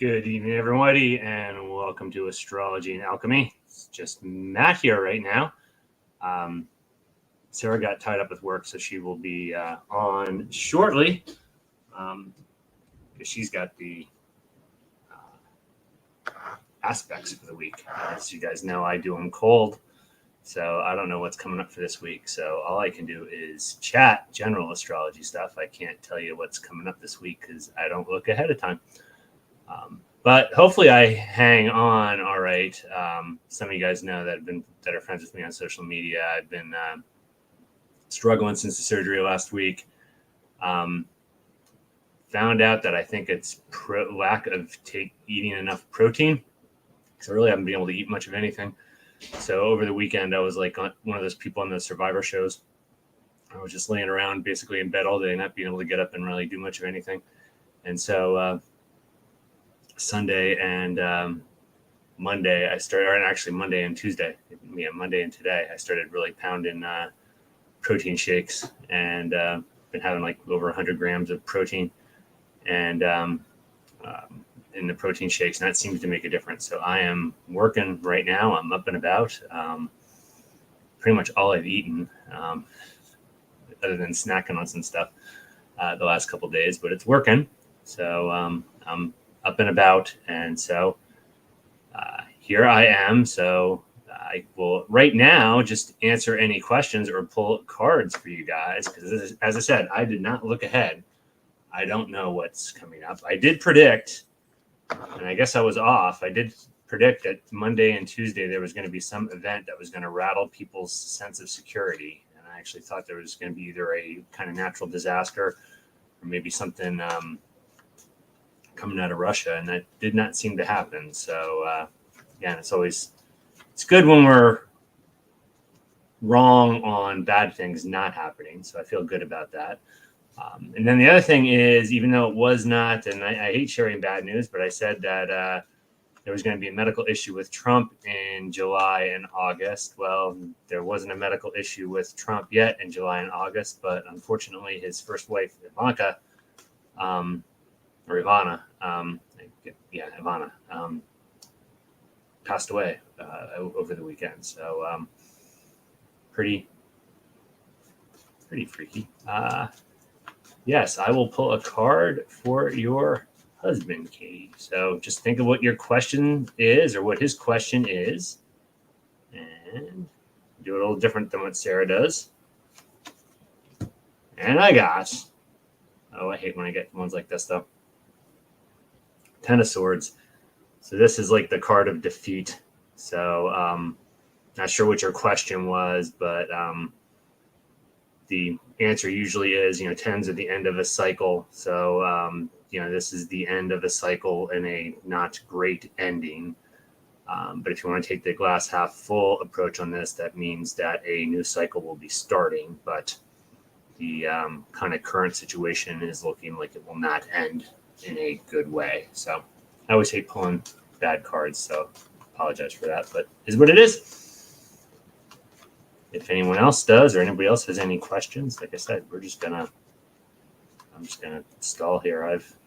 Good evening, everybody, and welcome to Astrology and Alchemy. It's just Matt here right now. Sarah got tied up with work, so she will be on shortly because she's got the aspects for the week. As you guys know, I do them cold, so I don't know what's coming up for this week. So all I can do is chat general astrology stuff. I can't tell you what's coming up this week because I don't look ahead of time. But hopefully I hang on all right. Some of you guys know that are friends with me on social media. I've been struggling since the surgery last week. Found out that I think it's lack of eating enough protein. So I really haven't been able to eat much of anything. So over the weekend, I was like one of those people on the Survivor shows. I was just laying around basically in bed all day, not being able to get up and really do much of anything. And so Sunday and Monday, I started, or actually Monday and Tuesday, Monday and today, I started really pounding protein shakes and been having like over 100 grams of protein and in the protein shakes, and that seems to make a difference. So I am working right now. I'm up and about. Pretty much all I've eaten, other than snacking on some stuff the last couple of days, but it's working. So I'm up and about, and so here I am. So I will right now just answer any questions or pull cards for you guys because, as I said, I did not look ahead. I don't know what's coming up. I did predict, and I guess I was off. I did predict that Monday and Tuesday there was going to be some event that was going to rattle people's sense of security, and I actually thought there was going to be either a kind of natural disaster or maybe something coming out of Russia, and that did not seem to happen. So again, it's good when we're wrong on bad things not happening. So I feel good about that. And then the other thing is, even though it was not, and I hate sharing bad news, but I said that there was going to be a medical issue with Trump in July and August. Well, there wasn't a medical issue with Trump yet in July and August, but unfortunately his first wife, Ivana, passed away over the weekend. So pretty freaky. Yes, I will pull a card for your husband, Katie. So just think of what your question is or what his question is and do it a little different than what Sarah does. And I got, I hate when I get ones like this though. 10 of Swords. So this is like the card of defeat. So not sure what your question was, but the answer usually is, tens are the end of a cycle. So, this is the end of a cycle and a not great ending. But if you want to take the glass half full approach on this, that means that a new cycle will be starting, but the kind of current situation is looking like it will not end in a good way. So I always hate pulling bad cards, so apologize for that, but it is what it is. If anyone else does or anybody else has any questions, like I said, I'm just gonna stall here. I've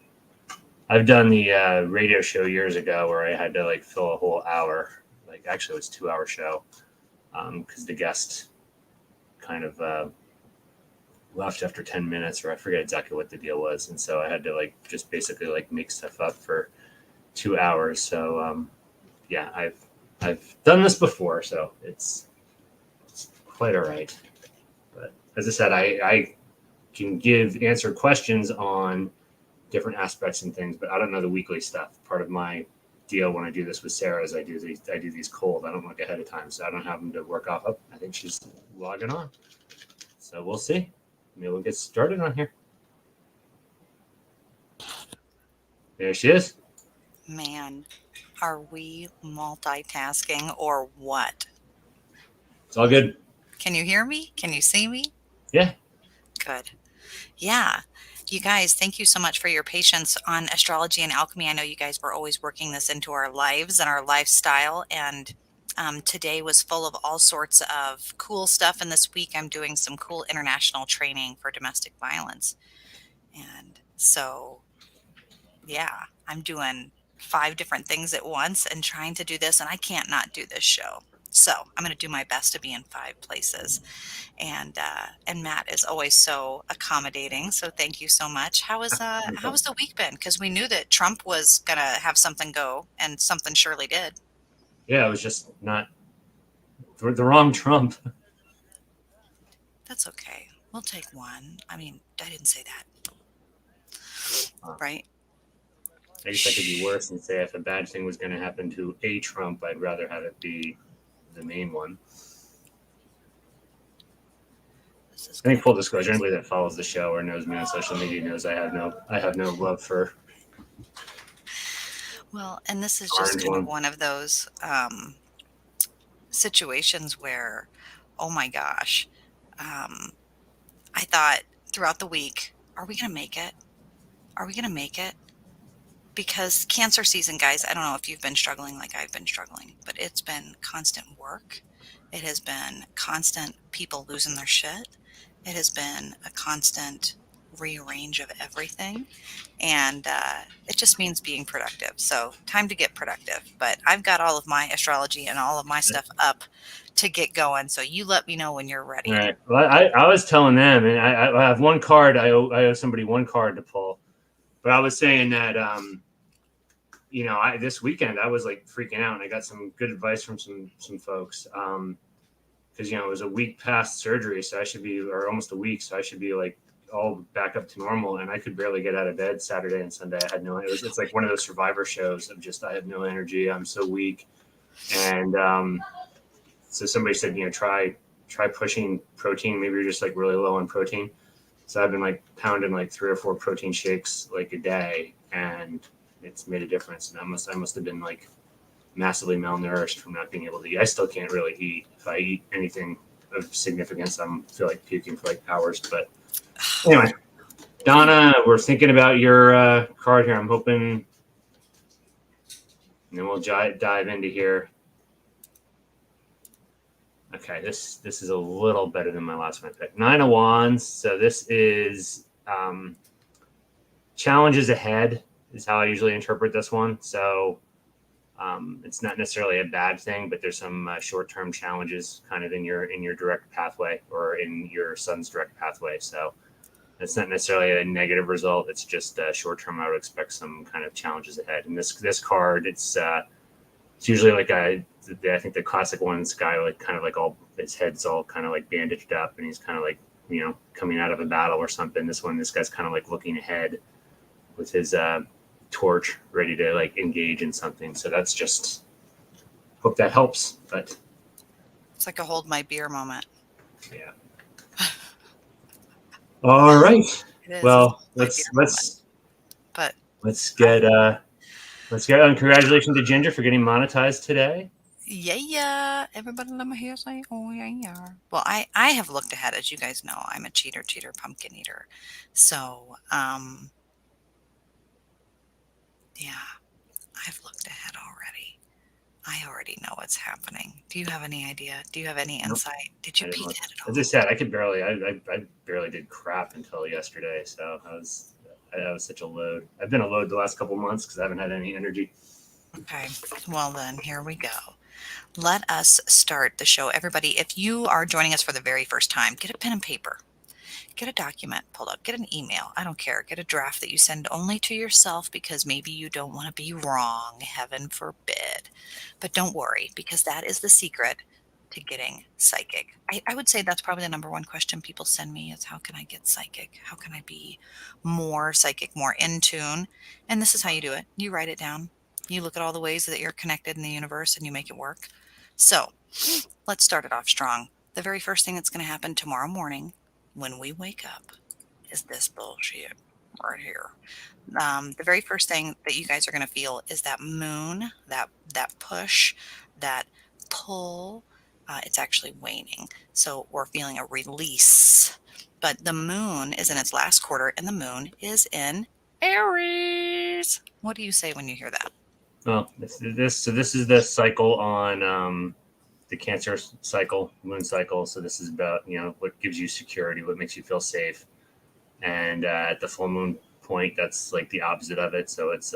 done the radio show years ago where I had to like fill a whole hour. Like actually it was a 2-hour show because the guest kind of left after 10 minutes, or I forget exactly what the deal was. And so I had to like just basically like make stuff up for 2 hours. So yeah, I've done this before, so it's quite all right. But as I said, I can answer questions on different aspects and things, but I don't know the weekly stuff. Part of my deal when I do this with Sarah is I do these cold. I don't look ahead of time, so I don't have them to work off of. I think she's logging on. So we'll see. Maybe we'll get started on here. There she is. Man, are we multitasking or what? It's all good. Can you hear me? Can you see me? Yeah. Good. Yeah. You guys, thank you so much for your patience on Astrology and Alchemy. I know you guys were always working this into our lives and our lifestyle, and today was full of all sorts of cool stuff. And this week I'm doing some cool international training for domestic violence. And so, yeah, I'm doing 5 different things at once and trying to do this, and I can't not do this show. So I'm going to do my best to be in 5 places. And Matt is always so accommodating. So thank you so much. How was the week been? Because we knew that Trump was going to have something go, and something surely did. Yeah, it was just not the wrong Trump. That's okay. We'll take one. I mean, I didn't say that. Right? I guess that could be worse and say if a bad thing was going to happen to a Trump, I'd rather have it be the main one. I think full disclosure, anybody that follows the show or knows me on social media knows I have no love for. Well, and this is just kind of one of those situations where, oh my gosh, I thought throughout the week, are we going to make it? Are we going to make it? Because Cancer season, guys, I don't know if you've been struggling like I've been struggling, but it's been constant work. It has been constant people losing their shit. It has been a constant rearrange of everything. And it just means being productive. So time to get productive. But I've got all of my astrology and all of my stuff up to get going. So you let me know when you're ready. All right. Well, I was telling them, and I have one card. I owe somebody one card to pull. But I was saying that, this weekend I was like freaking out, and I got some good advice from some folks. Because it was a week past surgery, so I should be, or almost a week, so I should be like all back up to normal. And I could barely get out of bed Saturday and Sunday. I had no. It's like one of those Survivor shows of just I have no energy. I'm so weak, and so somebody said, try pushing protein. Maybe you're just like really low on protein. So I've been like pounding like 3 or 4 protein shakes like a day, and it's made a difference. And I must have been like massively malnourished from not being able to eat. I still can't really eat. If I eat anything of significance, I feel like puking for like hours. But anyway, Donna, we're thinking about your card here. I'm hoping, and then we'll dive into here. Okay, this is a little better than my last one I picked. 9 of Wands. So this is challenges ahead is how I usually interpret this one. So it's not necessarily a bad thing, but there's some short-term challenges kind of in your direct pathway or in your son's direct pathway. So it's not necessarily a negative result. It's just short-term. I would expect some kind of challenges ahead. And this card, it's usually like I think the classic one's guy like kind of like all his head's all kind of like bandaged up, and he's kind of like coming out of a battle or something. This guy's kind of like looking ahead with his torch, ready to like engage in something. So that's just hope that helps. But it's like a hold my beer moment. Yeah. All right. Well, let's get congratulations to Ginger for getting monetized today. Yeah. Everybody let me hear say, oh yeah. Well, I have looked ahead, as you guys know. I'm a cheater, pumpkin eater. So, yeah, I've looked ahead already. I already know what's happening. Do you have any idea? Do you have any insight? Did you peek ahead at all? As I said, I barely did crap until yesterday. So I was such a load. I've been a load the last couple months because I haven't had any energy. Okay. Well, then here we go. Let us start the show. Everybody, if you are joining us for the very first time, get a pen and paper. Get a document pulled up. Get an email. I don't care. Get a draft that you send only to yourself because maybe you don't want to be wrong. Heaven forbid. But don't worry, because that is the secret to getting psychic. I would say that's probably the number one question people send me is how can I get psychic? How can I be more psychic, more in tune? And this is how you do it. You write it down. You look at all the ways that you're connected in the universe and you make it work. So let's start it off strong. The very first thing that's going to happen tomorrow morning when we wake up is this bullshit right here. The very first thing that you guys are going to feel is that moon, that push, that pull. It's actually waning. So we're feeling a release. But the moon is in its last quarter and the moon is in Aries. What do you say when you hear that? Well, this is the cycle on the Cancer cycle, moon cycle. So this is about what gives you security, what makes you feel safe, and at the full moon point, that's like the opposite of it. So it's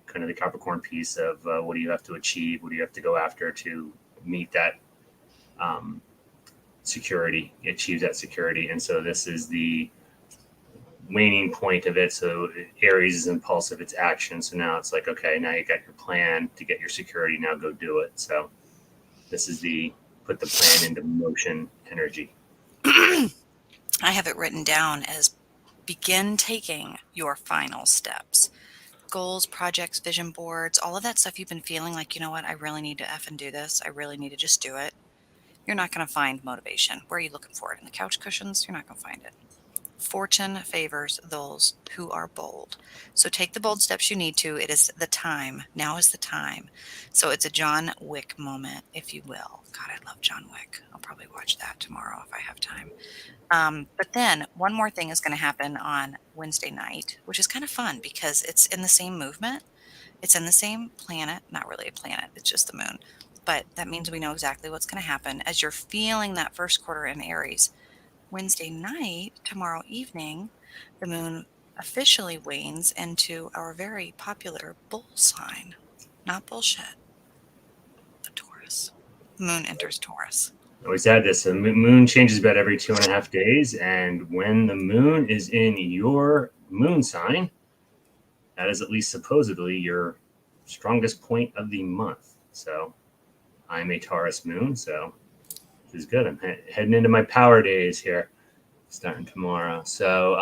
kind of the Capricorn piece of what do you have to achieve, what do you have to go after to meet that security, achieve that security. And so this is the waning point of it. So Aries is impulsive, it's action. So now it's like, okay, now you got your plan to get your security, now go do it. So this is the put the plan into motion energy. I have it written down as begin taking your final steps. Goals, projects, vision boards, all of that stuff you've been feeling like, you know what, I really need to effing do this. I really need to just do it. You're not going to find motivation. Where are you looking for it? In the couch cushions? You're not going to find it. Fortune favors those who are bold. So take the bold steps you need to. It is the time. Now is the time. So it's a John Wick moment, if you will. God, I love John Wick. I'll probably watch that tomorrow if I have time. But then one more thing is going to happen on Wednesday night, which is kind of fun because it's in the same movement. It's in the same planet, not really a planet, it's just the moon. But that means we know exactly what's going to happen as you're feeling that first quarter in Aries. Wednesday night, tomorrow evening, the moon officially wanes into our very popular bull sign. Not bullshit, but Taurus. Moon enters Taurus. I always add this. The moon changes about every 2.5 days. And when the moon is in your moon sign, that is at least supposedly your strongest point of the month. So I'm a Taurus moon, so this is good. I'm heading into my power days here, starting tomorrow. So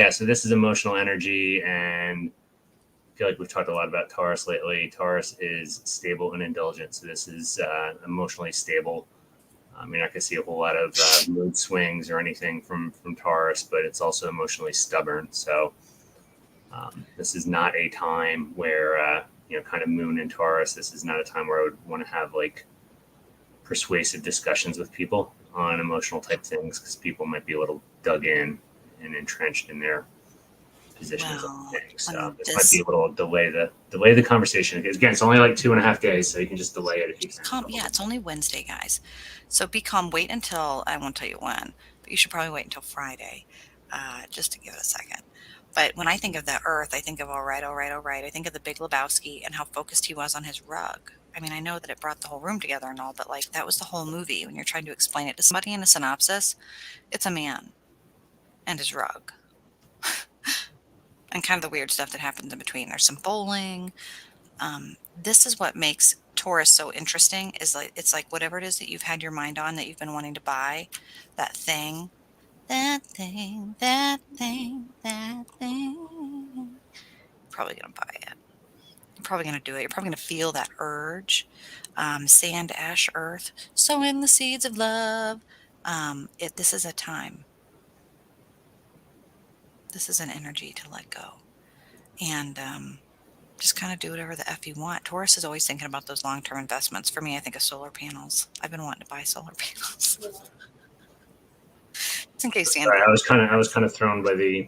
so this is emotional energy, and I feel like we've talked a lot about Taurus lately. Taurus is stable and indulgent, so this is emotionally stable. You're not going to see a whole lot of mood swings or anything from Taurus, but it's also emotionally stubborn. So this is not a time where, kind of moon in Taurus, this is not a time where I would want to have like persuasive discussions with people on emotional type things, because people might be a little dug in and entrenched in their positions on things. So this might be a little delay the conversation. Because again, it's only like 2.5 days, so you can just delay it if you can. Yeah, it's only Wednesday, guys. So be calm. Wait until, I won't tell you when, but you should probably wait until Friday, just to give it a second. But when I think of the Earth, I think of all right. I think of the Big Lebowski and how focused he was on his rug. I mean, I know that it brought the whole room together and all, but like that was the whole movie. When you're trying to explain it to somebody in a synopsis, it's a man and his rug. And kind of the weird stuff that happens in between. There's some bowling. This is what makes Taurus so interesting, is like it's like whatever it is that you've had your mind on that you've been wanting to buy, that thing, you're probably gonna buy it. You're probably gonna do it. You're probably gonna feel that urge. Sand, ash, earth, sowing the seeds of love. This is a time. This is an energy to let go. And just kind of do whatever the F you want. Taurus is always thinking about those long-term investments. For me, I think of solar panels. I've been wanting to buy solar panels. Just in case Sorry, I was kind of thrown by the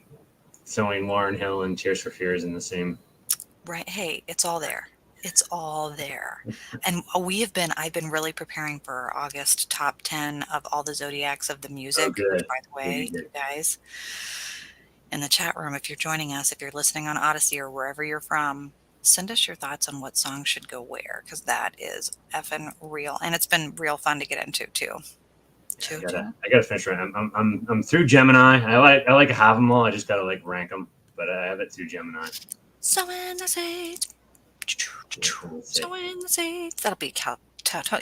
throwing Lauryn Hill and Tears for Fears in the same. Right. Hey, it's all there. It's all there. And I've been really preparing for August top 10 of all the zodiacs of the music. Good. Which, by the way, you guys, in the chat room, if you're joining us, if you're listening on Odyssey or wherever you're from, send us your thoughts on what song should go where, because that is effing real, and it's been real fun to get into too. I gotta finish right. I'm through Gemini. I like have them all. I just gotta like rank them, but I have it through Gemini. Sowing the seeds. Sowing the seeds. That'll be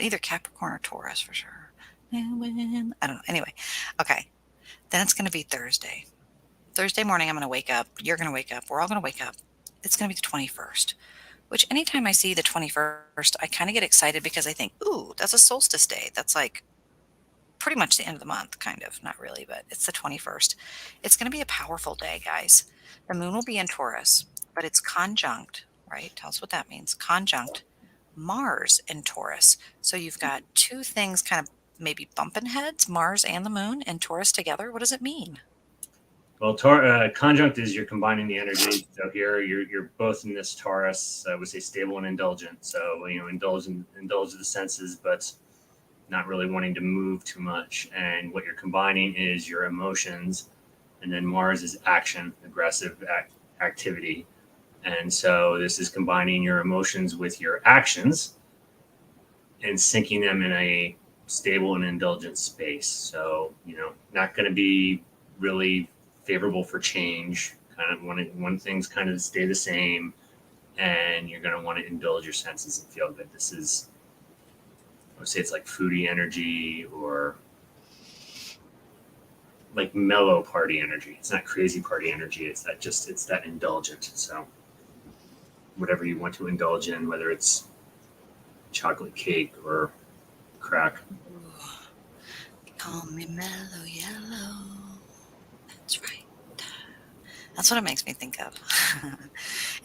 either Capricorn or Taurus for sure. I don't know. Anyway, okay. Then it's going to be Thursday. Thursday morning, I'm going to wake up. You're going to wake up. We're all going to wake up. It's going to be the 21st, which anytime I see the 21st, I kind of get excited because I think, ooh, that's a solstice day. That's like pretty much the end of the month, kind of. Not really, but it's the 21st. It's going to be a powerful day, guys. The moon will be in Taurus, but it's conjunct, right? Tell us what that means. Conjunct Mars in Taurus. So you've got two things kind of maybe bumping heads, Mars and the moon and Taurus together. What does it mean? Well, conjunct is you're combining the energy. So here you're both in this Taurus. I would say stable and indulgent. So indulge the senses, but not really wanting to move too much. And what you're combining is your emotions, and then Mars is action, aggressive activity, And so this is combining your emotions with your actions and syncing them in a stable and indulgent space. So, not going to be really favorable for change. Kind of one thing's kind of stay the same, and you're going to want to indulge your senses and feel good. This is, I would say, it's like foodie energy or like mellow party energy. It's not crazy party energy. It's that indulgent. So whatever you want to indulge in, whether it's chocolate cake or crack. Call me mellow yellow. That's right. That's what it makes me think of.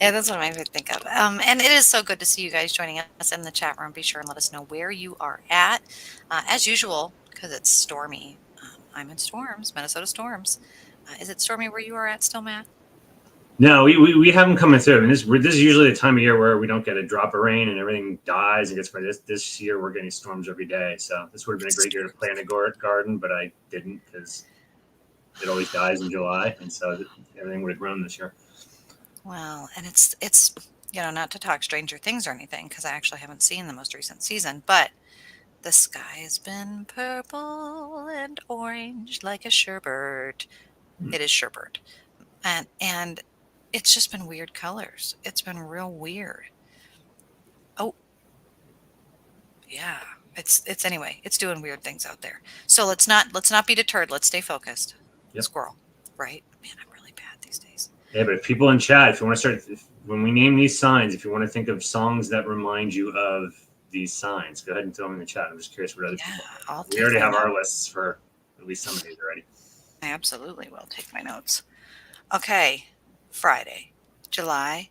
Yeah, that's what it makes me think of. And it is so good to see you guys joining us in the chat room. Be sure and let us know where you are at. As usual, because it's stormy. I'm in storms, Minnesota storms. Is it stormy where you are at still, Matt? No, we have them coming through. And this is usually the time of year where we don't get a drop of rain and everything dies and gets by. This year we're getting storms every day. So this would have been a great year to plant a garden, but I didn't because it always dies in July, and so everything would have grown this year. Well, and it's not to talk Stranger Things or anything, because I actually haven't seen the most recent season, but the sky has been purple and orange like a sherbet. It is sherbet. And it's just been weird colors. It's been real weird. Oh, yeah. It's anyway, it's doing weird things out there. So let's not be deterred. Let's stay focused. Yep. Squirrel, right? Man, I'm really bad these days. Yeah, but if people in chat, if you want to start, when we name these signs, if you want to think of songs that remind you of these signs, go ahead and throw them in the chat. I'm just curious what other people have. We already have our lists for at least some of these already. I absolutely will take my notes. Okay, Friday, July.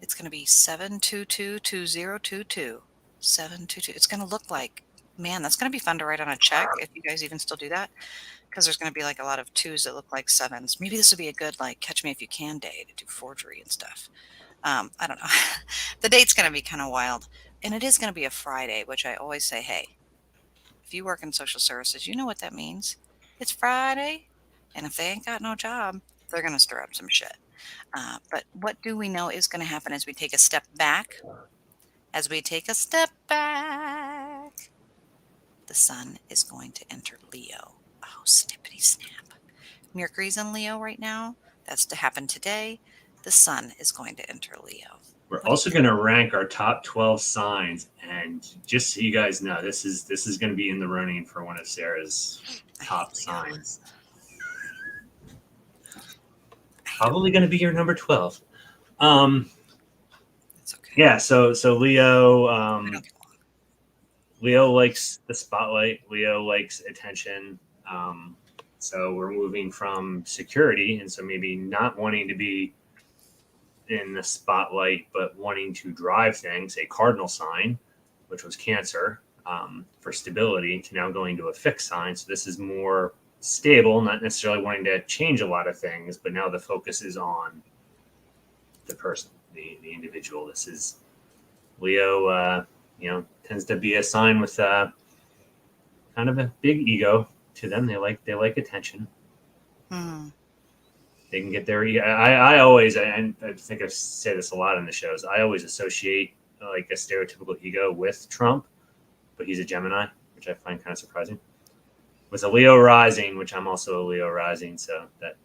It's going to be 7222022. 722. It's going to look like, man, that's going to be fun to write on a check if you guys even still do that, because there's going to be like a lot of twos that look like sevens. Maybe this would be a good like catch me if you can day to do forgery and stuff. I don't know. The date's going to be kind of wild, and it is going to be a Friday, which I always say, hey, if you work in social services, you know what that means. It's Friday, and if they ain't got no job, they're going to stir up some shit. But what do we know is going to happen as we take a step back? As we take a step back, the sun is going to enter Leo. Oh, snippity snap. Mercury's in Leo right now. That's to happen today. The sun is going to enter Leo. We're also going to rank our top 12 signs, and just so you guys know, this is going to be in the running for one of Sarah's top signs. Probably going to be your number 12. It's okay. Yeah, so Leo, Leo likes the spotlight. Leo likes attention. So we're moving from security, and so maybe not wanting to be in the spotlight, but wanting to drive things, a cardinal sign, which was Cancer, for stability, to now going to a fixed sign. So this is more stable, not necessarily wanting to change a lot of things, but now the focus is on the person, the individual. This is Leo, tends to be a sign with kind of a big ego to them. They like attention. They can get their. I always, I think I say this a lot in the shows. I always associate like a stereotypical ego with Trump, but he's a Gemini, which I find kind of surprising. With a Leo rising, which I'm also a Leo rising, so that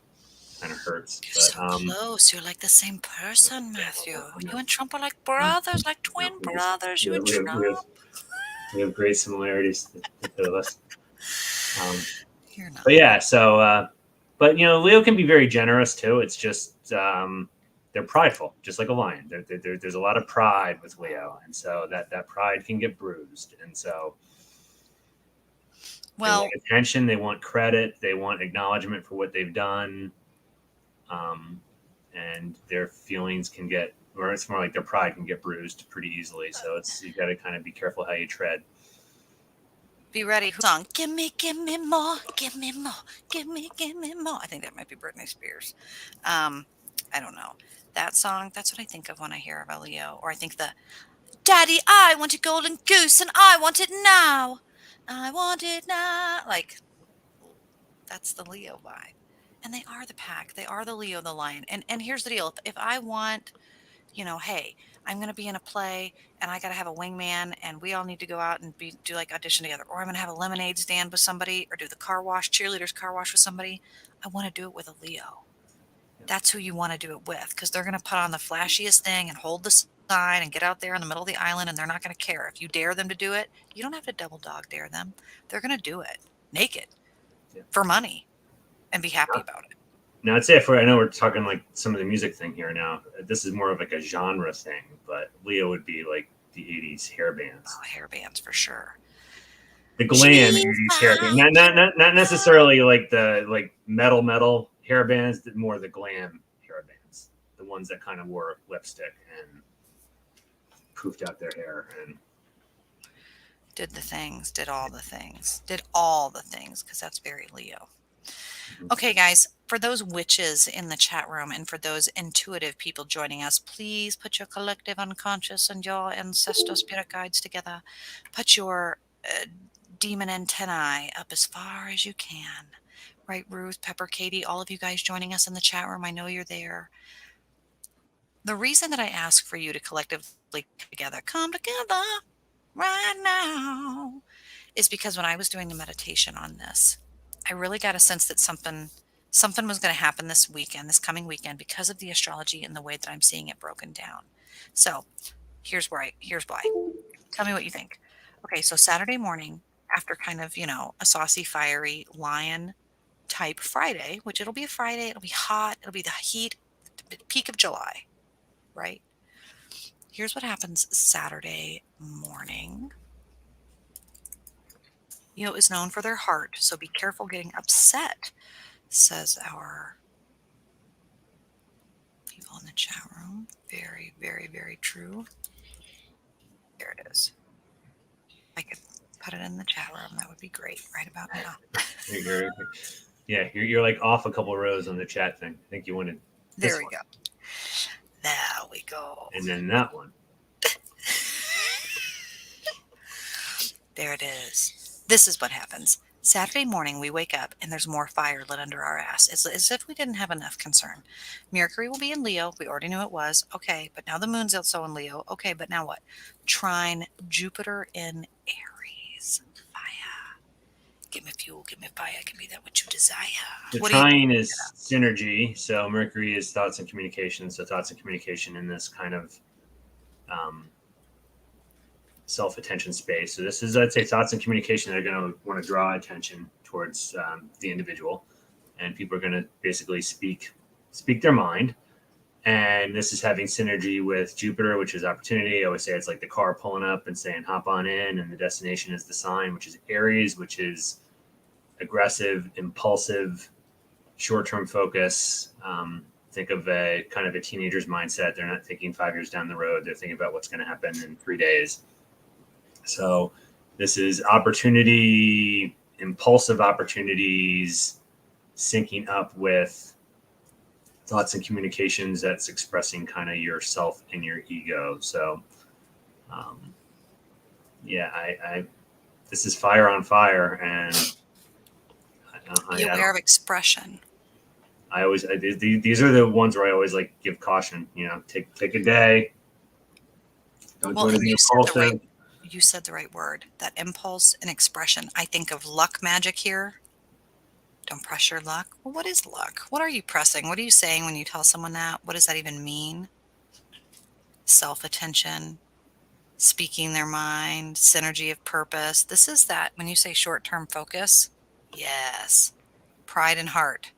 kind of hurts. You're so close. You're like the same person, Matthew. You and Trump are like brothers, like twin brothers. You and Trump. We have great similarities, the two of us. You're not. But yeah, so. But Leo can be very generous too. It's just they're prideful, just like a lion. There's a lot of pride with Leo, and so that pride can get bruised. And so, they want attention, they want credit, they want acknowledgement for what they've done, and their feelings can get, or it's more like their pride can get bruised pretty easily. So you got to kind of be careful how you tread. Be ready. Song. Give me more. Give me more. Give me more. I think that might be Britney Spears. I don't know. That song, that's what I think of when I hear of Leo. Or I think Daddy, I want a golden goose and I want it now. I want it now. Like, that's the Leo vibe. And they are the pack. They are the Leo, the lion. And here's the deal. If I want hey, I'm going to be in a play and I got to have a wingman and we all need to go out and do like audition together. Or I'm going to have a lemonade stand with somebody or do the cheerleaders car wash with somebody. I want to do it with a Leo. That's who you want to do it with because they're going to put on the flashiest thing and hold the sign and get out there in the middle of the island and they're not going to care. If you dare them to do it, you don't have to double dog dare them. They're going to do it naked for money and be happy about it. Now, I'd say I know we're talking like some of the music thing here now. This is more of like a genre thing, but Leo would be like the 80s hair bands. Oh, hair bands for sure. The glam 80s hair band. Not necessarily like the metal hair bands, but more the glam hair bands. The ones that kind of wore lipstick and poofed out their hair and did all the things, because that's very Leo. Okay, guys, for those witches in the chat room and for those intuitive people joining us, please put your collective unconscious and your ancestor spirit guides together. Put your demon antennae up as far as you can. Right, Ruth, Pepper, Katie, all of you guys joining us in the chat room, I know you're there. The reason that I ask for you to collectively come together right now is because when I was doing the meditation on this, I really got a sense that something was going to happen this coming weekend, because of the astrology and the way that I'm seeing it broken down. So here's why. Tell me what you think. Okay, so Saturday morning, after kind of, a saucy, fiery lion type Friday, which it'll be a Friday, it'll be hot, it'll be the heat, the peak of July, right? Here's what happens Saturday morning. Leo is known for their heart, so be careful getting upset, says our people in the chat room. Very, very, very true. There it is. I could put it in the chat room. That would be great right about now. You're like off a couple rows on the chat thing. I think you wanted this There we go. There we go. And then that one. There it is. This is what happens. Saturday morning, we wake up and there's more fire lit under our ass. It's as if we didn't have enough concern. Mercury will be in Leo. We already knew it was. Okay, but now the moon's also in Leo. Okay, but now what? Trine Jupiter in Aries. Fire. Give me fuel, give me fire. Give me that which you desire. The trine is synergy. So Mercury is thoughts and communication. So thoughts and communication in this kind of self-attention space. So this is, I'd say, thoughts and communication that are going to want to draw attention towards the individual, and people are going to basically speak their mind. And this is having synergy with Jupiter, which is opportunity. I always say it's like the car pulling up and saying hop on in, and the destination is the sign, which is Aries, which is aggressive, impulsive, short-term focus. Think of a kind of a teenager's mindset. They're not thinking 5 years down the road. They're thinking about what's going to happen in 3 days. So this is opportunity, impulsive opportunities, syncing up with thoughts and communications that's expressing kind of yourself and your ego. So, this is fire on fire, and be aware of expression. These are the ones where I always like give caution. Take a day. Don't do anything impulsive. You said the right word, that impulse and expression. I think of luck magic here. Don't press your luck. Well, what is luck? What are you pressing? What are you saying when you tell someone that? What does that even mean? Self-attention, speaking their mind, synergy of purpose. This is that when you say short-term focus. Yes. Pride and heart.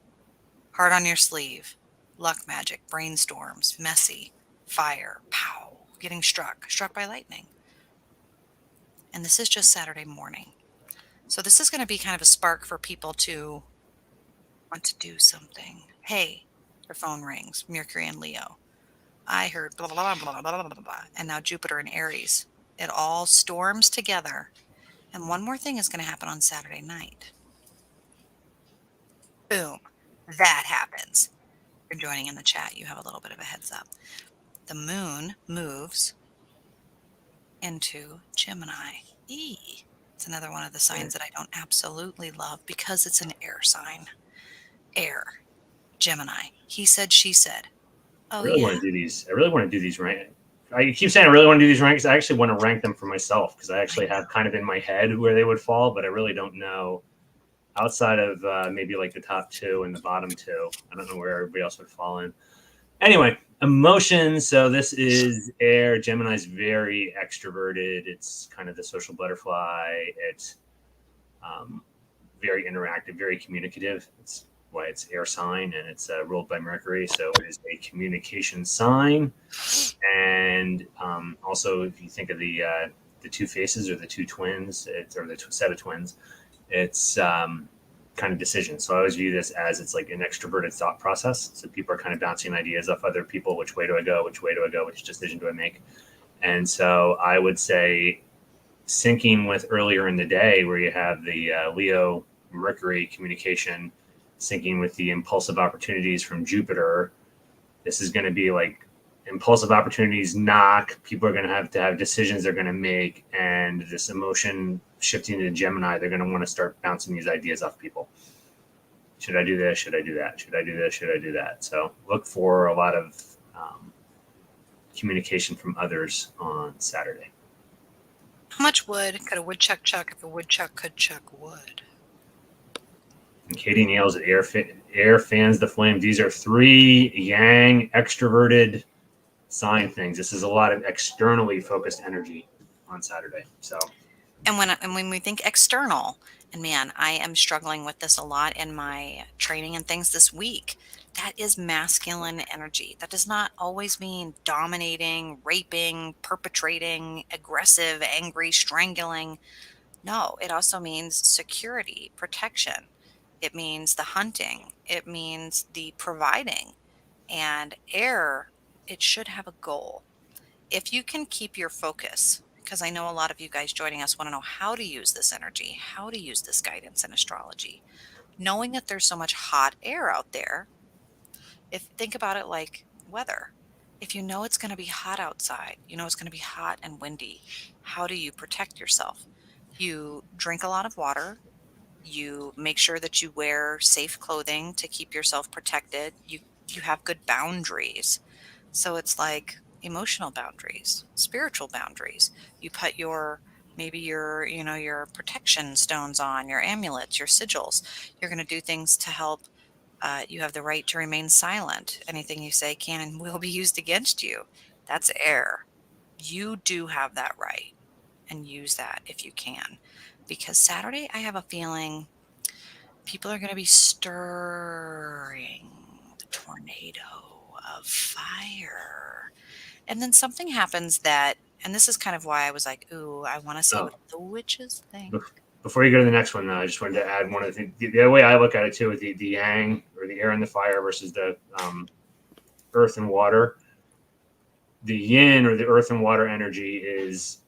Heart on your sleeve. Luck magic, brainstorms, messy, fire, pow, getting struck by lightning. And this is just Saturday morning. So this is going to be kind of a spark for people to want to do something. Hey, your phone rings, Mercury and Leo. I heard blah, blah, blah, blah, blah, blah, blah, and now Jupiter and Aries. It all storms together. And one more thing is going to happen on Saturday night. Boom. That happens. If you're joining in the chat, you have a little bit of a heads up. The moon moves into Gemini. It's another one of the signs that I don't absolutely love because it's an air sign. Air. Gemini. He said, she said. Oh, I really yeah. want to do these. I really want to do these rank. I keep saying I really want to do these rankings. I actually want to rank them for myself because I I actually know. have kind of in my head where they would fall, but I really don't know outside of maybe like the top two and the bottom two. I don't know where everybody else would fall in. Anyway, emotions. So this is air. Gemini's very extroverted. It's kind of the social butterfly. It's um, very interactive, very communicative. It's why it's air sign and it's ruled by Mercury. So it is a communication sign. And also, if you think of the two faces or the two twins, or the set of twins, it's kind of decision. So I always view this as it's like an extroverted thought process. So people are kind of bouncing ideas off other people. Which way do I go? Which way do I go? Which decision do I make? And so I would say syncing with earlier in the day where you have the Leo Mercury communication syncing with the impulsive opportunities from Jupiter. This is going to be like impulsive opportunities knock. People are going to have decisions they're going to make. And this emotion shifting to Gemini, they're going to want to start bouncing these ideas off people. Should I do this? Should I do that? Should I do this? Should I do that? So look for a lot of communication from others on Saturday. How much wood could a woodchuck chuck if a woodchuck could chuck wood? And Katie nails it. Air fans the flame. These are three yang extroverted sign things. This is a lot of externally focused energy on Saturday. So, And when we think external, and man, I am struggling with this a lot in my training and things this week. That is masculine energy. That does not always mean dominating, raping, perpetrating, aggressive, angry, strangling. No, it also means security, protection. It means the hunting. It means the providing. And air, it should have a goal. If you can keep your focus, because I know a lot of you guys joining us want to know how to use this energy, how to use this guidance in astrology. Knowing that there's so much hot air out there, if think about it like weather. If you know it's going to be hot outside, you know it's going to be hot and windy, how do you protect yourself? You drink a lot of water, you make sure that you wear safe clothing to keep yourself protected. You have good boundaries. So it's like emotional boundaries, spiritual boundaries. You put your maybe your, your protection stones on, your amulets, your sigils. You're going to do things to help. You have the right to remain silent. Anything you say can and will be used against you. That's air. You do have that right, and use that if you can. Because Saturday, I have a feeling people are going to be stirring the tornado of fire. And then something happens that, and this is kind of why I was like, ooh, I want to see oh, what the witches think. before you go to the next one, I just wanted to add one of the things. The way I look at it too is the yang or the air and the fire versus the earth and water. The yin or the earth and water energy is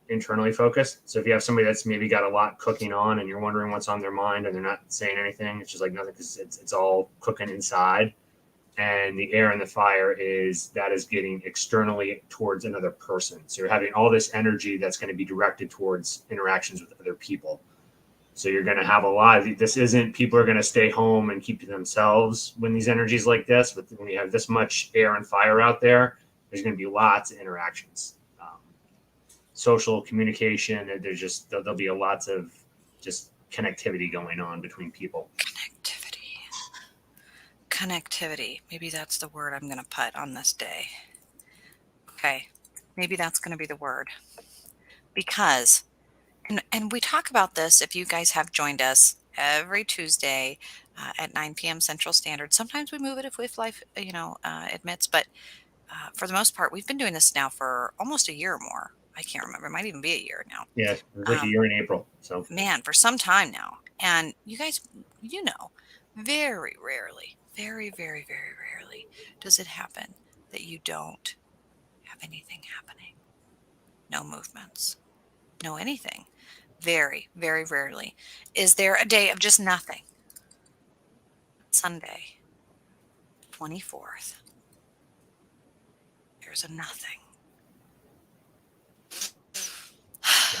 internally focused. So if you have somebody that's maybe got a lot cooking on and you're wondering what's on their mind and they're not saying anything, it's just like nothing because it's all cooking inside. And the air and the fire is getting externally towards another person. So you're having all this energy that's going to be directed towards interactions with other people. So you're going to have a lot of this. Isn't people are going to stay home and keep to themselves when these energies like this, but when you have this much air and fire out there, there's going to be lots of interactions, social communication. There'll be lots of just connectivity going on between people. Connectivity. Maybe that's the word I'm going to put on this day. Okay. Maybe that's going to be the word. Because, and we talk about this if you guys have joined us every Tuesday at 9 p.m. Central Standard. Sometimes we move it if life, admits, but for the most part, we've been doing this now for almost a year or more. I can't remember. It might even be a year now. Yeah, it was like a year in April. So Man, for some time now. And you guys, very rarely, very, very, very rarely does it happen that you don't have anything happening. No movements, no anything. Very, very rarely. Is there a day of just nothing? Sunday, 24th. There's a nothing.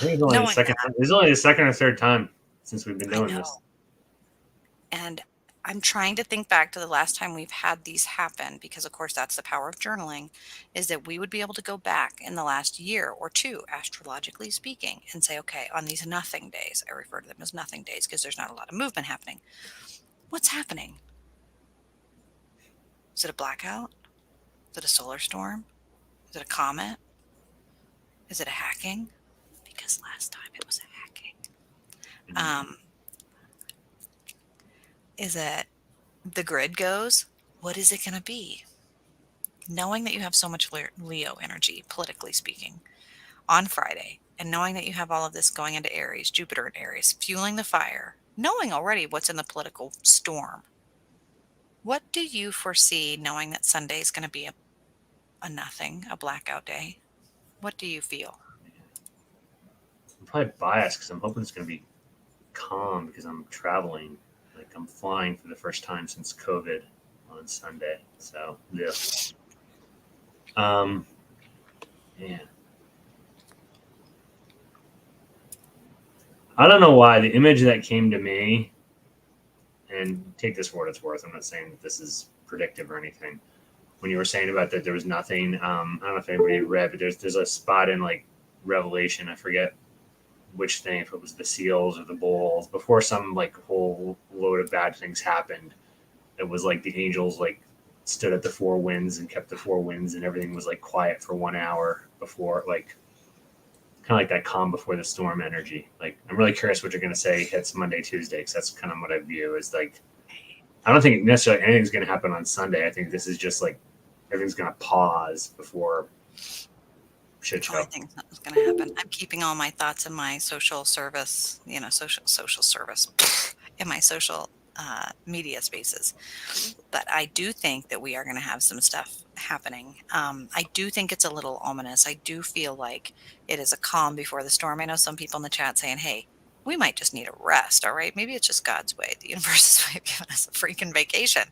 I think it's only the second or third time since we've been I doing know. this. And I'm trying to think back to the last time we've had these happen because, of course, that's the power of journaling, is that we would be able to go back in the last year or two, astrologically speaking, and say, okay, on these nothing days, I refer to them as nothing days because there's not a lot of movement happening. What's happening? Is it a blackout? Is it a solar storm? Is it a comet? Is it a hacking? Because last time it was a hacking. Mhm. Um, is it the grid goes? What is it going to be? Knowing that you have so much Leo energy, politically speaking, on Friday, and knowing that you have all of this going into Aries, Jupiter in Aries, fueling the fire, knowing already what's in the political storm, what do you foresee knowing that Sunday is going to be a nothing, a blackout day? What do you feel? I'm probably biased because I'm hoping it's going to be calm because I'm traveling. Like I'm flying for the first time since COVID on Sunday. So yeah. Um, man, I don't know why the image that came to me, and take this for what it's worth. I'm not saying that this is predictive or anything. When you were saying about that there was nothing, I don't know if anybody read, but there's a spot in like Revelation. I forget which thing, if it was the seals or the bowls, before some like whole load of bad things happened. It was like the angels like stood at the four winds and kept the four winds, and everything was like quiet for 1 hour before, like kind of like that calm before the storm energy. Like I'm really curious what you're going to say hits Monday, Tuesday, because that's kind of what I view is like I don't think necessarily anything's going to happen on Sunday. I think this is just like everything's going to pause before shit Oh, I show. think something's going to happen. I'm keeping all my thoughts in my social service, social service, in my social media spaces. But I do think that we are going to have some stuff happening. I do think it's a little ominous. I do feel like it is a calm before the storm. I know some people in the chat saying, hey, we might just need a rest. All right. Maybe it's just God's way. The universe is giving us a freaking vacation.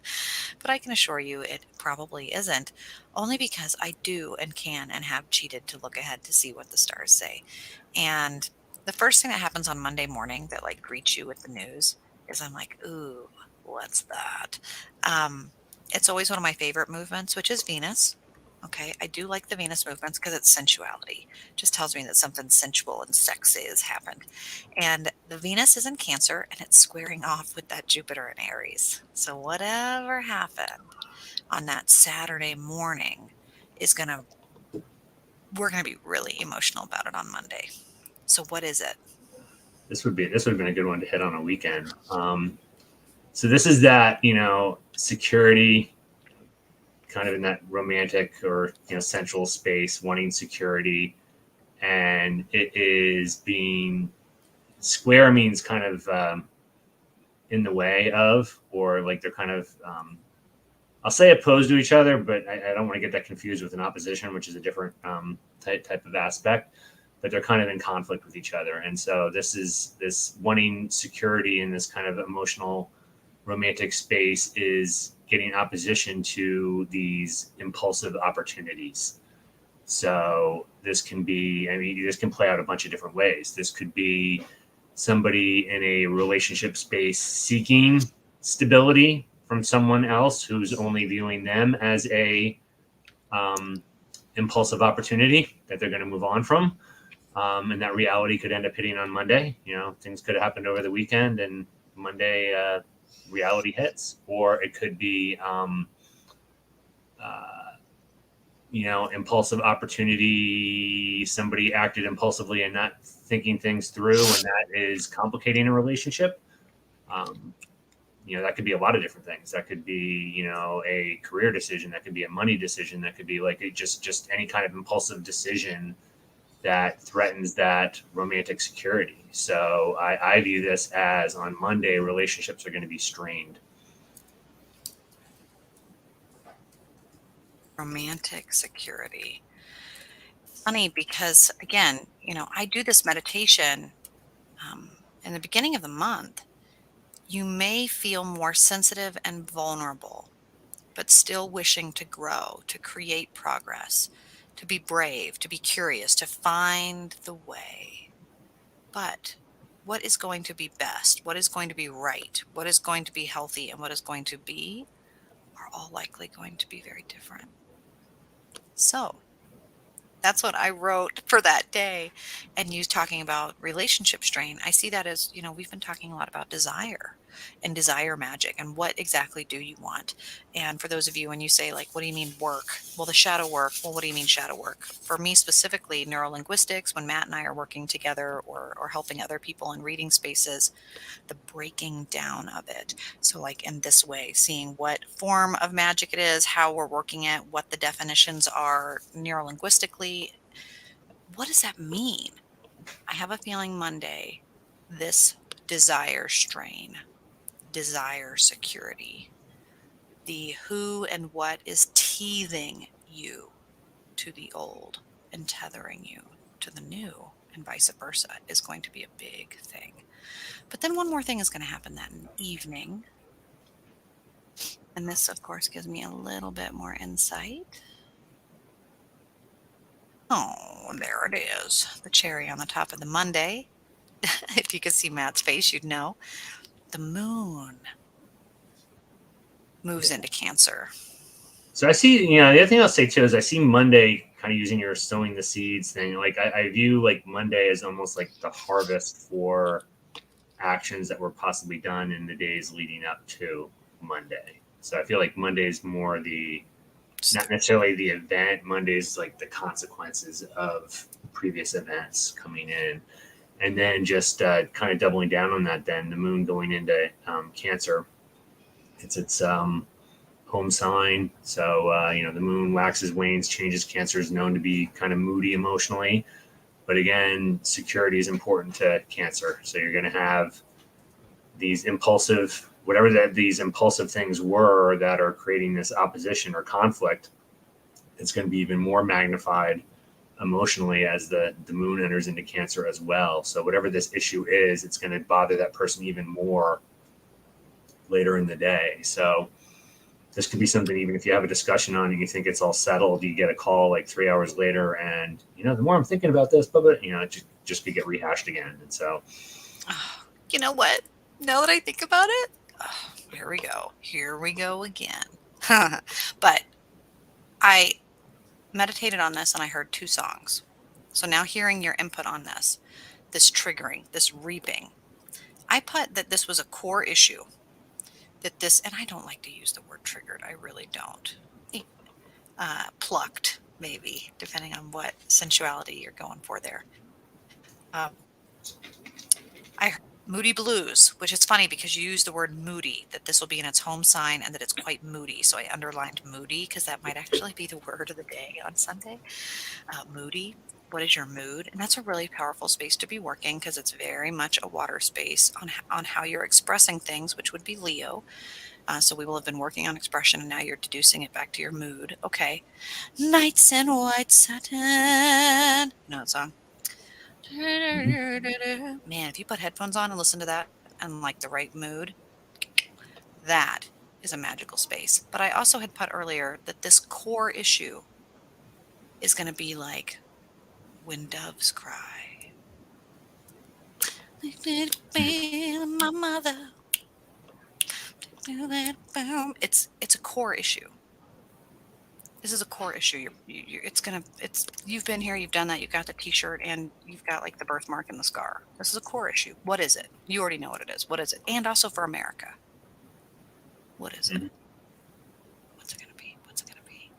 But I can assure you it probably isn't, only because I do and can and have cheated to look ahead to see what the stars say. And the first thing that happens on Monday morning that like greets you with the news is I'm like, ooh, what's that? Um, it's always one of my favorite movements, which is Venus. Okay, I do like the Venus movements because it's sensuality. Just tells me that something sensual and sexy has happened. And the Venus is in Cancer and it's squaring off with that Jupiter in Aries. So whatever happened on that Saturday morning is going to we're going to be really emotional about it on Monday. So what is it? This would have been a good one to hit on a weekend. So this is that security, kind of in that romantic or sensual space, wanting security, and it is being square means kind of in the way of, or like they're kind of I'll say opposed to each other, but I don't want to get that confused with an opposition, which is a different type of aspect. But they're kind of in conflict with each other, and so this wanting security in this kind of emotional, romantic space is getting opposition to these impulsive opportunities. So this can be, I mean, this can play out a bunch of different ways. This could be somebody in a relationship space seeking stability from someone else who's only viewing them as a um, impulsive opportunity that they're going to move on from. And that reality could end up hitting on Monday. Things could have happened over the weekend, and Monday reality hits. Or it could be uh, impulsive opportunity. Somebody acted impulsively and not thinking things through, and that is complicating a relationship. Um, that could be a lot of different things. That could be, a career decision. That could be a money decision. That could be like just any kind of impulsive decision that threatens that romantic security. So I view this as on Monday, relationships are going to be strained. Romantic security. Funny because again, I do this meditation in the beginning of the month. You may feel more sensitive and vulnerable, but still wishing to grow, to create progress, to be brave, to be curious, to find the way. But what is going to be best, what is going to be right, what is going to be healthy, and what is going to be are all likely going to be very different. So that's what I wrote for that day. And you talking about relationship strain, I see that as, we've been talking a lot about desire and desire magic and what exactly do you want? And for those of you, when you say, like, what do you mean work? Well, the shadow work, well, what do you mean shadow work? For me specifically, neurolinguistics, when Matt and I are working together or helping other people in reading spaces, the breaking down of it. So, like in this way, seeing what form of magic it is, how we're working it, what the definitions are neurolinguistically. What does that mean? I have a feeling Monday, this desire strain, desire security, the who and what is teething you to the old and tethering you to the new, and vice versa, is going to be a big thing. But then one more thing is going to happen that evening. And this, of course, gives me a little bit more insight. Oh, there it is. The cherry on the top of the Monday. If you could see Matt's face, you'd know. The moon moves into Cancer. So I see, the other thing I'll say too is I see Monday kind of using your sowing the seeds thing. Like I view like Monday as almost like the harvest for actions that were possibly done in the days leading up to Monday. So I feel like Monday is more not necessarily the event. Monday is like the consequences of previous events coming in. And then just kind of doubling down on that, then the moon going into Cancer. It's its home sign. So, the moon waxes, wanes, changes. Cancer is known to be kind of moody emotionally. But again, security is important to Cancer. So you're going to have these impulsive, whatever these impulsive things were that are creating this opposition or conflict. It's going to be even more magnified emotionally as the moon enters into Cancer as well. So whatever this issue is, it's going to bother that person even more later in the day. So this could be something, even if you have a discussion on it and you think it's all settled, you get a call like 3 hours later and, the more I'm thinking about this, it just could get rehashed again. And so. You know what? Now that I think about it, here we go. Here we go again. But I meditated on this and I heard 2 songs. So now hearing your input on this triggering, this reaping, I put that this was a core issue. And I don't like to use the word triggered. I really don't. Plucked, maybe, depending on what sensuality you're going for there. I heard moody blues, which is funny because you use the word moody, that this will be in its home sign and that it's quite moody. So I underlined moody because that might actually be the word of the day on Sunday. Moody. What is your mood? And that's a really powerful space to be working because it's very much a water space on how you're expressing things, which would be Leo. So we will have been working on expression and now you're deducing it back to your mood. Okay. Nights in white satin. You know that song? Man, if you put headphones on and listen to that and like the right mood, that is a magical space. But I also had put earlier that this core issue is going to be like when doves cry. My mother. It's a core issue. This is a core issue. You've been here, you've done that, you've got the t-shirt and you've got like the birthmark and the scar. This is a core issue. What is it? You already know what it is. What is it? And also for America. What is it? What's it going to be? What's it going to be?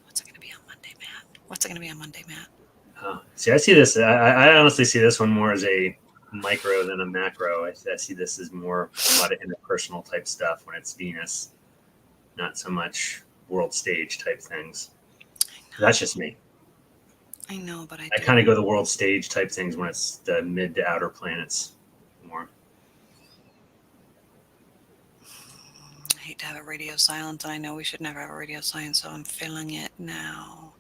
What's it going to be on Monday, Matt? What's it going to be on Monday, Matt? See, I see this. I honestly see this one more as a micro than a macro. I see this as more a lot of interpersonal type stuff when it's Venus, not so much world stage type things. That's just me. I know, but I kind of go the world stage type things when it's the mid to outer planets more. I hate to have a radio silence, and I know we should never have a radio silence, so I'm feeling it now.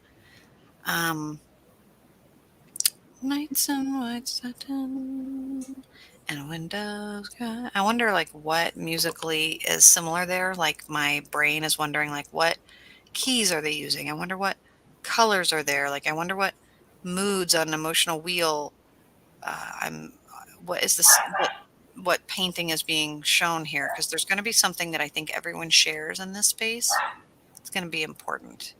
Nights in white satin and windows. I wonder, like, what musically is similar there. Like, my brain is wondering, like, what keys are they using? I wonder what colors are there. Like, I wonder what moods on an emotional wheel what is this? What painting is being shown here? Because there's going to be something that I think everyone shares in this space. It's going to be important.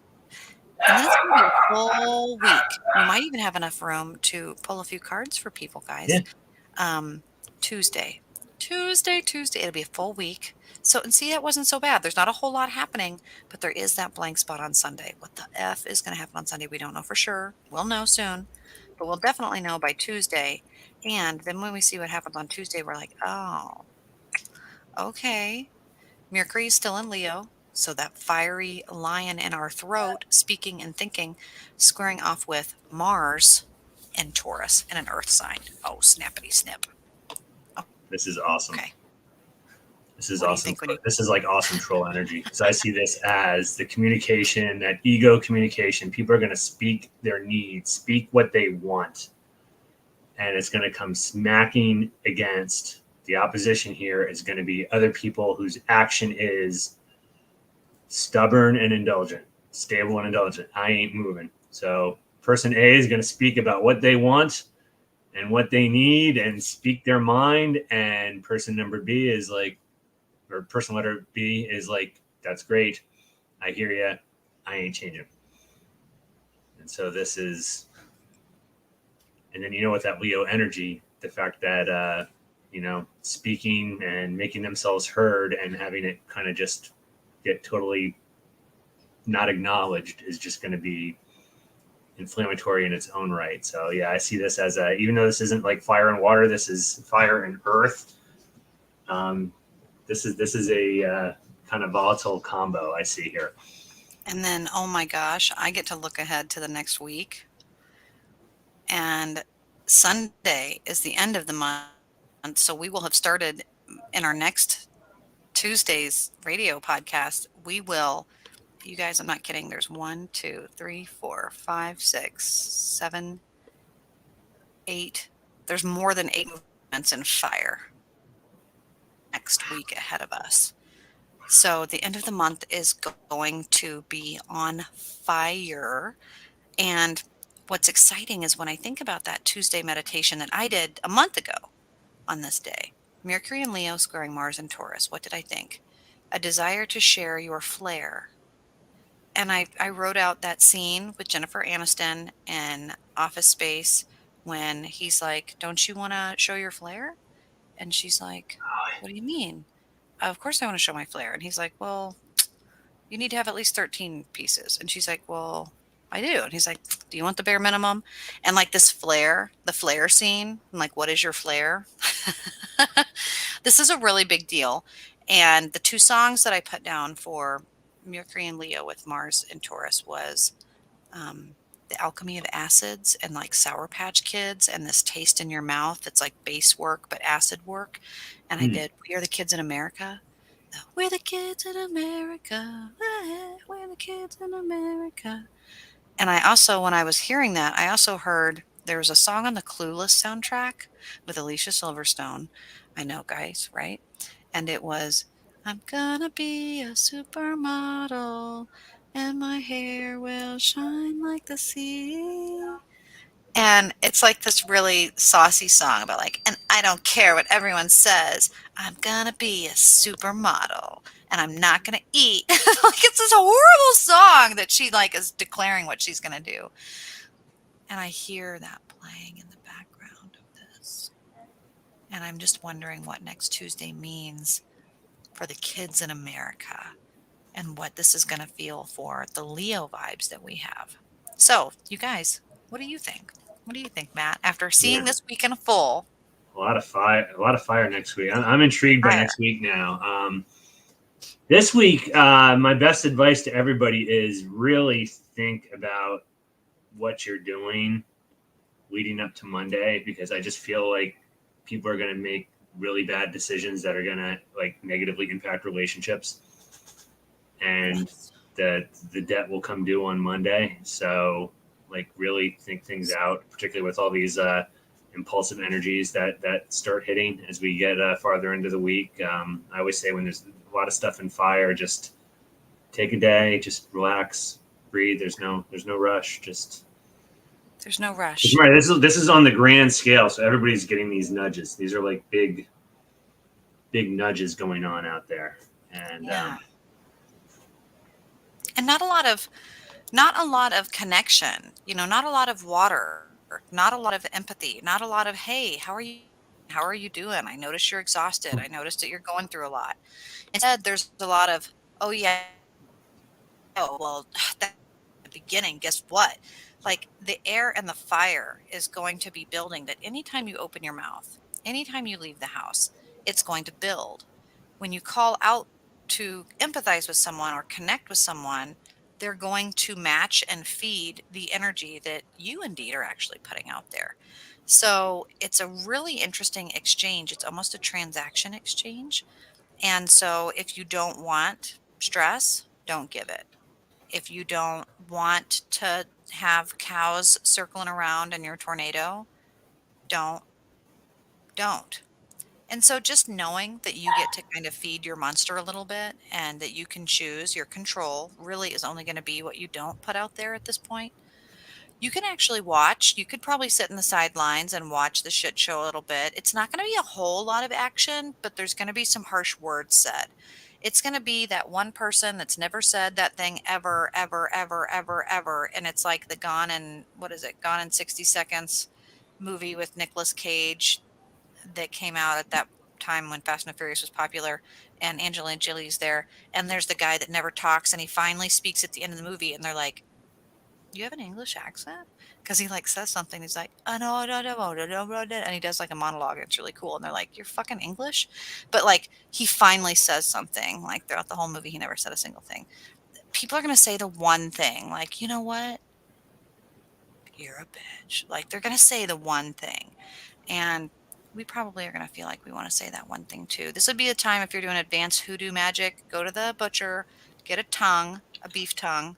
And then it's going to be a full week. We might even have enough room to pull a few cards for people, Yeah. guys. Tuesday. Tuesday. It'll be a full week. So, and see, that wasn't so bad. There's not a whole lot happening, but there is that blank spot on Sunday. What the F is going to happen on Sunday? We don't know for sure. We'll know soon, but we'll definitely know by Tuesday. And then when we see what happens on Tuesday, we're like, oh, okay. Mercury is still in Leo. So that fiery lion in our throat, speaking and thinking, squaring off with Mars and Taurus in an earth sign. Oh, snappity snip. This is awesome. Okay. This is What do you awesome. think when you- This is like awesome troll energy, because I see this as the communication, that ego communication. People are going to speak their needs, speak what they want, and it's going to come smacking against the opposition. Here is going to be other people whose action is stubborn and indulgent, stable and indulgent. I ain't moving. So person A is going to speak about what they want and what they need and speak their mind, and person number B is like, or person letter B is like, that's great, I hear you, I ain't changing. And so this is, and then with that Leo energy, the fact that speaking and making themselves heard and having it kind of just get totally not acknowledged is just going to be inflammatory in its own right. So yeah, I see this as even though this isn't like fire and water, this is fire and earth. This is a kind of volatile combo I see here. And then, oh my gosh, I get to look ahead to the next week. And Sunday is the end of the month. So we will have started in our next Tuesday's radio podcast. We will, you guys, I'm not kidding. There's 1, 2, 3, 4, 5, 6, 7, 8. There's more than 8 movements in fire next week ahead of us. So the end of the month is going to be on fire. And what's exciting is when I think about that Tuesday meditation that I did a month ago on this day, Mercury and Leo squaring Mars and Taurus. What did I think? A desire to share your flair. And I wrote out that scene with Jennifer Aniston in Office Space when he's like, don't you want to show your flair? And she's like, what do you mean? Of course I want to show my flair. And he's like, well, you need to have at least 13 pieces. And she's like, well, I do. And he's like, do you want the bare minimum? And like this flair, the flair scene, I'm like, what is your flair? This is a really big deal. And the 2 songs that I put down for Mercury and Leo with Mars and Taurus was the Alchemy of Acids and like Sour Patch Kids and this taste in your mouth that's like base work but acid work. And I did We Are the Kids in America. We're the kids in America. We're the kids in America. And I also, when I was hearing that, I also heard there was a song on the Clueless soundtrack with Alicia Silverstone. I know, guys, right? And it was, I'm gonna be a supermodel and my hair will shine like the sea. And it's like this really saucy song about like, and I don't care what everyone says. I'm gonna be a supermodel and I'm not gonna eat. Like it's this horrible song that she like is declaring what she's gonna do. And I hear that playing in the background of this. And I'm just wondering what next Tuesday means for the kids in America and what this is gonna feel for the Leo vibes that we have. So, you guys, what do you think? What do you think, Matt? After seeing this week in full, A lot of fire next week. I'm intrigued by next week now. This week, my best advice to everybody is really think about what you're doing leading up to Monday, because I just feel like people are going to make really bad decisions that are going to like negatively impact relationships, and the debt will come due on Monday. So like really think things out, particularly with all these impulsive energies that start hitting as we get farther into the week. I always say when there's a lot of stuff in fire, just take a day, just relax, breathe. There's no rush. Just There's no rush. Right, this is on the grand scale, so everybody's getting these nudges. These are like big nudges going on out there, and Yeah. And not a lot of connection, not a lot of water, not a lot of empathy, not a lot of, hey, how are you doing? I notice you're exhausted. I noticed that you're going through a lot. Instead, there's a lot of, oh yeah, oh well, that's the beginning. Guess what? Like the air and the fire is going to be building that anytime you open your mouth, anytime you leave the house, it's going to build. When you call out to empathize with someone or connect with someone, they're going to match and feed the energy that you indeed are actually putting out there. So it's a really interesting exchange. It's almost a transaction exchange. And so if you don't want stress, don't give it. If you don't want to have cows circling around in your tornado, don't, don't. And so just knowing that you get to kind of feed your monster a little bit and that you can choose your control really is only going to be what you don't put out there at this point. You can actually watch. You could probably sit in the sidelines and watch the shit show a little bit. It's not going to be a whole lot of action, but there's going to be some harsh words said. It's going to be that one person that's never said that thing ever, ever, ever, ever, ever. And it's like the Gone in, what is it? Gone in 60 Seconds movie with Nicolas Cage that came out at that time when Fast and the Furious was popular, and Angelina Jolie's there. And there's the guy that never talks, and he finally speaks at the end of the movie, and they're like, "You have an English accent?" Because he like says something. He's like, "Oh no, no, no, no, no, no," and he does like a monologue. It's really cool, and they're like, "You're fucking English," but like he finally says something. Like throughout the whole movie, he never said a single thing. People are gonna say the one thing, like, you know what? You're a bitch. Like they're gonna say the one thing. And we probably are going to feel like we want to say that one thing too. This would be a time if you're doing advanced hoodoo magic, go to the butcher, get a tongue, a beef tongue,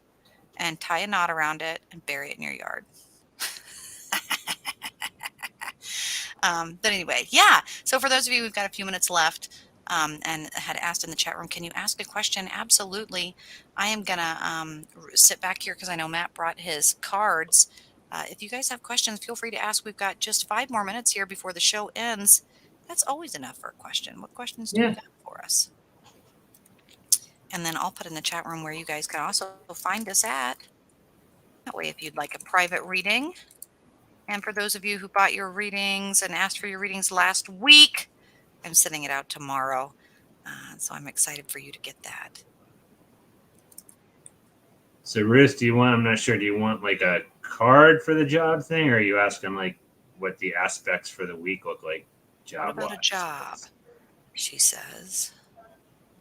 and tie a knot around it and bury it in your yard. But anyway, yeah. So for those of you who've got a few minutes left and had asked in the chat room, can you ask a question? Absolutely. I am going to sit back here because I know Matt brought his cards. If you guys have questions, feel free to ask. We've got just 5 more minutes here before the show ends. That's always enough for a question. What questions do you got for us? And then I'll put in the chat room where you guys can also find us at. That way, if you'd like a private reading. And for those of you who bought your readings and asked for your readings last week, I'm sending it out tomorrow. So I'm excited for you to get that. So, Ruth, I'm not sure, do you want like a card for the job thing, or are you asking like what the aspects for the week look like job-wise? What about a job? She says.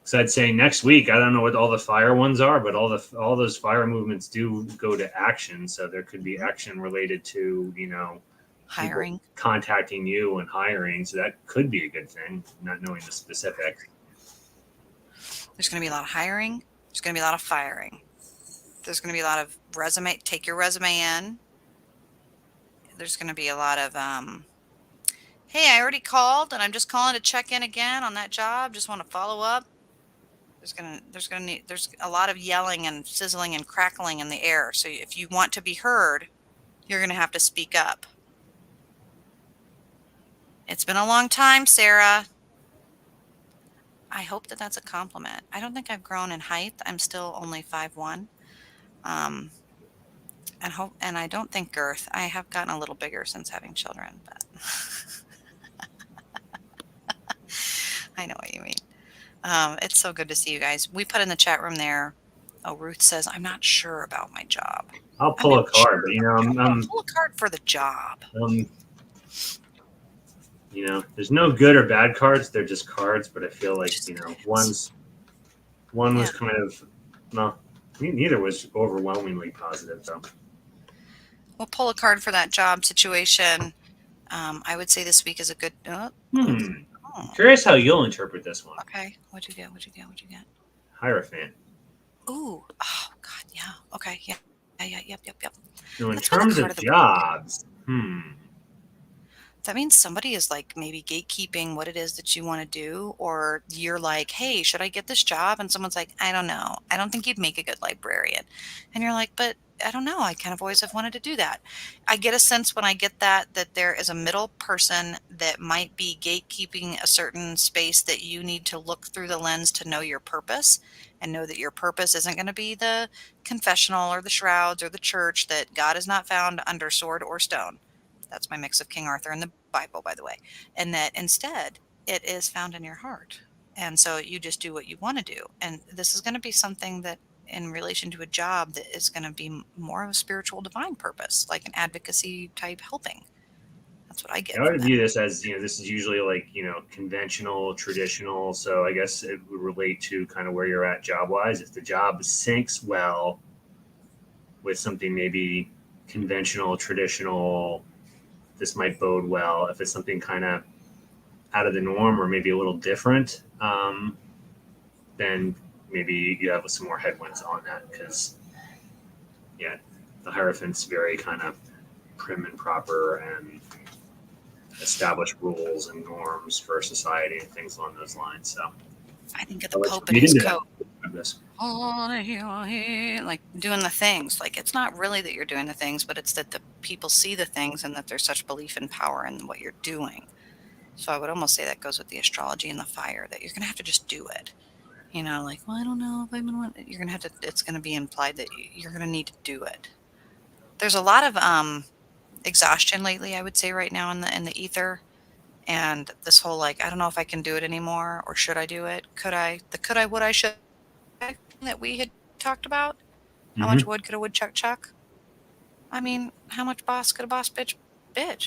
So I'd say next week, I don't know what all the fire ones are, but all those fire movements do go to action. So there could be action related to, hiring, contacting you and hiring. So that could be a good thing, not knowing the specifics. There's going to be a lot of hiring. There's going to be a lot of firing. There's going to be a lot of take your resume in. There's going to be a lot of, hey, I already called and I'm just calling to check in again on that job. Just want to follow up. There's a lot of yelling and sizzling and crackling in the air. So if you want to be heard, you're going to have to speak up. It's been a long time, Sarah. I hope that that's a compliment. I don't think I've grown in height. I'm still only 5'1". And I don't think girth. I have gotten a little bigger since having children, but I know what you mean. It's so good to see you guys. We put in the chat room there. Oh, Ruth says, I'm not sure about my job. I'll pull a card, but I'm pull a card for the job. There's no good or bad cards. They're just cards, but I feel like, one was kind of, well, neither was overwhelmingly positive. So we'll pull a card for that job situation. I would say this week is a good. Curious how you'll interpret this one. Okay. What'd you get? Hierophant. Ooh. Oh, God. Yeah. Okay. Yeah. Yep. So in terms of jobs, that means somebody is like maybe gatekeeping what it is that you want to do, or you're like, hey, should I get this job? And someone's like, I don't know. I don't think you'd make a good librarian. And you're like, but I don't know. I kind of always have wanted to do that. I get a sense when I get that there is a middle person that might be gatekeeping a certain space that you need to look through the lens to know your purpose and know that your purpose isn't going to be the confessional or the shrouds or the church, that God is not found under sword or stone. That's my mix of King Arthur and the Bible, by the way. And that instead it is found in your heart. And so you just do what you want to do. And this is going to be something that, in relation to a job, that is going to be more of a spiritual divine purpose, like an advocacy type helping. That's what I get I from would that. view this as, this is usually like, conventional, traditional. So I guess it would relate to kind of where you're at job wise. If the job syncs well with something maybe conventional, traditional, this might bode well. If it's something kind of out of the norm or maybe a little different, then maybe you have some more headwinds on that, because, yeah, the Hierophant's very kind of prim and proper and establish rules and norms for society and things along those lines. So I think of the I'll let Pope you and read his into coat, that. like doing the things. Like, it's not really that you're doing the things, but it's that the people see the things and that there's such belief and power in what you're doing. So I would almost say that goes with the astrology and the fire, that you're going to have to just do it. Like, well, I don't know if I'm going to, you're going to have to, it's going to be implied that you're going to need to do it. There's a lot of exhaustion lately, I would say, right now in the ether. And this whole, like, I don't know if I can do it anymore, or should I do it? Could I? The could I, would I, should I that we had talked about? How much Mm-hmm. wood could a woodchuck chuck? I mean, how much boss could a boss bitch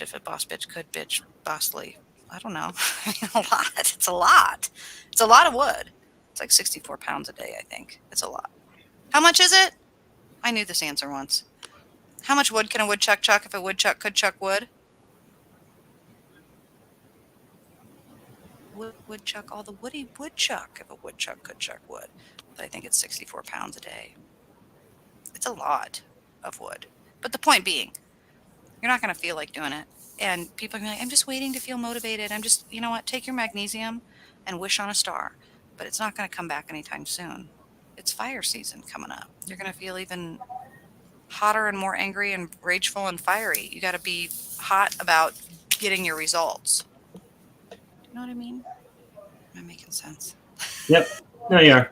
if a boss bitch could bitch bossly? I don't know. I mean, a lot. It's a lot. It's a lot of wood. It's like 64 pounds a day, I think. It's a lot. How much is it? I knew this answer once. How much wood can a woodchuck chuck if a woodchuck could chuck wood? Woodchuck, all the woody woodchuck if a woodchuck could chuck wood. But I think it's 64 pounds a day. It's a lot of wood. But the point being, you're not going to feel like doing it. And people are gonna be like, I'm just waiting to feel motivated. I'm just, you know what? Take your magnesium and wish on a star. But it's not going to come back anytime soon. It's fire season coming up. You're going to feel even hotter and more angry and rageful and fiery. You got to be hot about getting your results. Do you know what I mean? Am I making sense? Yep. No, you are.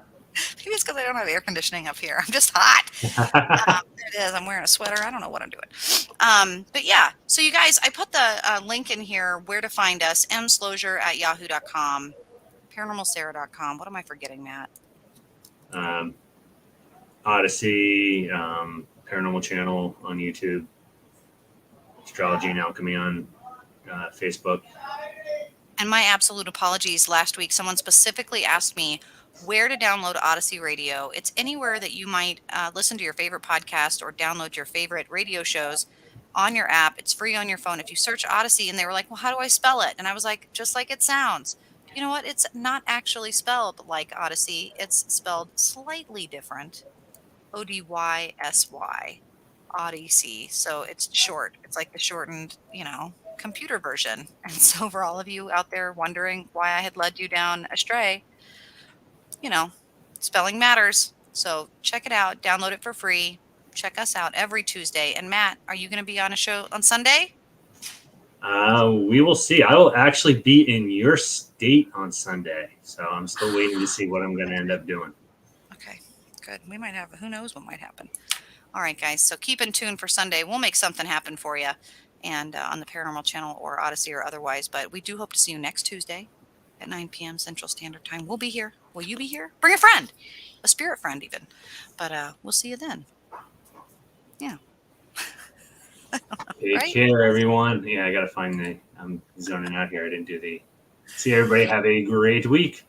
Maybe it's because I don't have air conditioning up here. I'm just hot. There it is. I'm wearing a sweater. I don't know what I'm doing. But yeah, so you guys, I put the link in here where to find us: mslozer@yahoo.com, paranormalsarah.com. What am I forgetting, Matt? Odyssey, Paranormal Channel on YouTube, Astrology and Alchemy on Facebook. And my absolute apologies. Last week, someone specifically asked me where to download Odyssey Radio. It's anywhere that you might listen to your favorite podcast or download your favorite radio shows on your app. It's free on your phone. If you search Odyssey, and they were like, well, how do I spell it? And I was like, just like it sounds. You know what? It's not actually spelled like Odyssey. It's spelled slightly different. Odysy. Odyssey. So it's short. It's like the shortened, computer version. And so for all of you out there wondering why I had led you down astray, you know, spelling matters. So check it out, download it for free. Check us out every Tuesday. And Matt, are you going to be on a show on Sunday? We will see. I will actually be in your state on Sunday. So I'm still waiting to see what I'm going to end up doing. Okay, good. We might have, who knows what might happen. All right, guys. So keep in tune for Sunday. We'll make something happen for you, and on the Paranormal Channel or Odyssey or otherwise. But we do hope to see you next Tuesday at 9 p.m. Central Standard Time. We'll be here. Will you be here? Bring a friend, a spirit friend even. But we'll see you then. Yeah. Take Right? care, everyone. Yeah, I got to find I'm zoning out here. I didn't do the. See everybody. Have a great week.